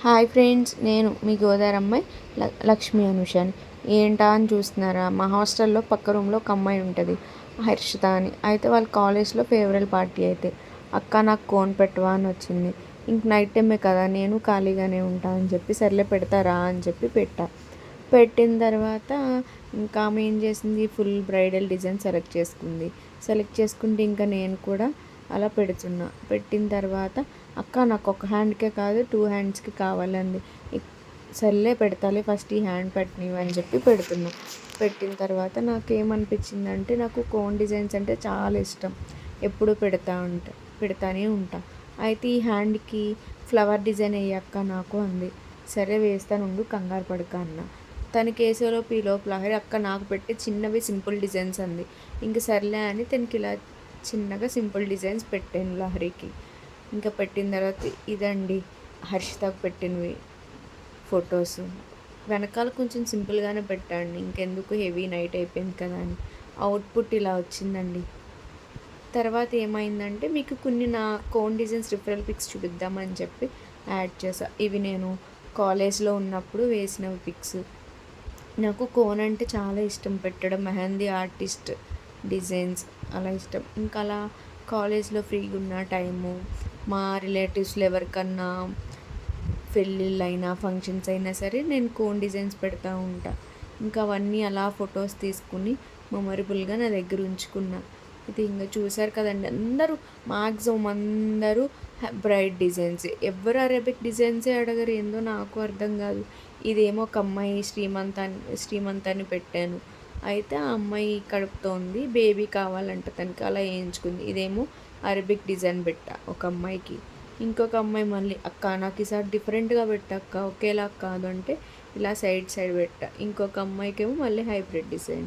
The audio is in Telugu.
హాయ్ ఫ్రెండ్స్, నేను మీ గోదారమ్మాయి లక్ష్మి అనుషాని. ఏంటా అని చూస్తున్నారా? మా హాస్టల్లో పక్క రూమ్లో ఒక అమ్మాయి ఉంటుంది, హర్షిత అని. అయితే వాళ్ళ కాలేజ్లో ఫేవరెల్ పార్టీ అయితే అక్క నాకు కోన్ పెట్టవా అని వచ్చింది. ఇంక నైట్ టైమే కదా, నేను ఖాళీగానే ఉంటా అని చెప్పి సర్లే పెడతారా అని చెప్పి పెట్టిన తర్వాత ఇంకా ఆమె ఏం చేసింది, ఫుల్ బ్రైడల్ డిజైన్ సెలెక్ట్ చేసుకుంటే ఇంకా నేను కూడా అలా పెట్టిన తర్వాత అక్క నాకు ఒక హ్యాండ్కే కాదు 2 హ్యాండ్స్కి కావాలండి. సర్లే పెడతాలే, ఫస్ట్ ఈ హ్యాండ్ పెట్టనివి అని చెప్పి పెట్టిన తర్వాత నాకేమనిపించిందంటే, నాకు కోన్ డిజైన్స్ అంటే చాలా ఇష్టం. ఎప్పుడు పెడతానే ఉంటా. అయితే ఈ హ్యాండ్కి ఫ్లవర్ డిజైన్ వేయక్క నాకు అంది. సరే వేస్తానుండు, కంగారు పడక అన్న. తనకి వేసేలోపు ఈలోపు లహరి అక్క నాకు పెట్టి చిన్నవి సింపుల్ డిజైన్స్ అంది. ఇంక సర్లే అని తనకి ఇలా చిన్నగా సింపుల్ డిజైన్స్ పెట్టాను లహరికి. ఇంకా పెట్టిన తర్వాత ఇదండి హర్షితకు పెట్టినవి ఫొటోస్. వెనకాల కొంచెం సింపుల్గానే పెట్టండి, ఇంకెందుకు హెవీ నైట్ అయిపోయింది కదా అని. అవుట్పుట్ ఇలా వచ్చిందండి. తర్వాత ఏమైందంటే, మీకు కొన్ని నా కోన్ డిజైన్స్ రిఫరల్ పిక్స్ చూపిద్దామని చెప్పి యాడ్ చేసా. ఇవి నేను కాలేజ్లో ఉన్నప్పుడు వేసినవి పిక్స్. నాకు కోన్ అంటే చాలా ఇష్టం పెట్టడం, మెహందీ ఆర్టిస్ట్ డిజైన్స్ అలా ఇష్టం. ఇంకా అలా కాలేజ్లో ఫ్రీగా ఉన్న టైము, మా రిలేటివ్స్లో ఎవరికన్నా పెళ్ళిళ్ళైనా ఫంక్షన్స్ అయినా సరే నేను కోన్ డిజైన్స్ పెడతా ఉంటా. ఇంకా అవన్నీ అలా ఫొటోస్ తీసుకుని మెమొరబుల్గా నా దగ్గర ఉంచుకున్నా. ఇది ఇంకా చూసారు కదండి, మ్యాక్సిమం అందరూ బ్రైట్ డిజైన్స్, ఎవరు అరబిక్ డిజైన్సే అడగరు. ఏందో నాకు అర్థం కాదు. ఇదేమో ఒక అమ్మాయి శ్రీమంతాన్ని పెట్టాను. అయితే ఆ అమ్మాయి కడుపుతో ఉంది, బేబీ కావాలంట తనకి, అలా వేయించుకుంది. ఇదేమో అరబిక్ డిజైన్ పెట్టా ఒక అమ్మాయికి. ఇంకొక అమ్మాయి మళ్ళీ అక్క నాకు ఈసారి డిఫరెంట్గా పెట్టక్క, ఒకేలా కాదు అంటే ఇలా సైడ్ పెట్టా. ఇంకొక అమ్మాయికేమో మళ్ళీ హైబ్రిడ్ డిజైన్.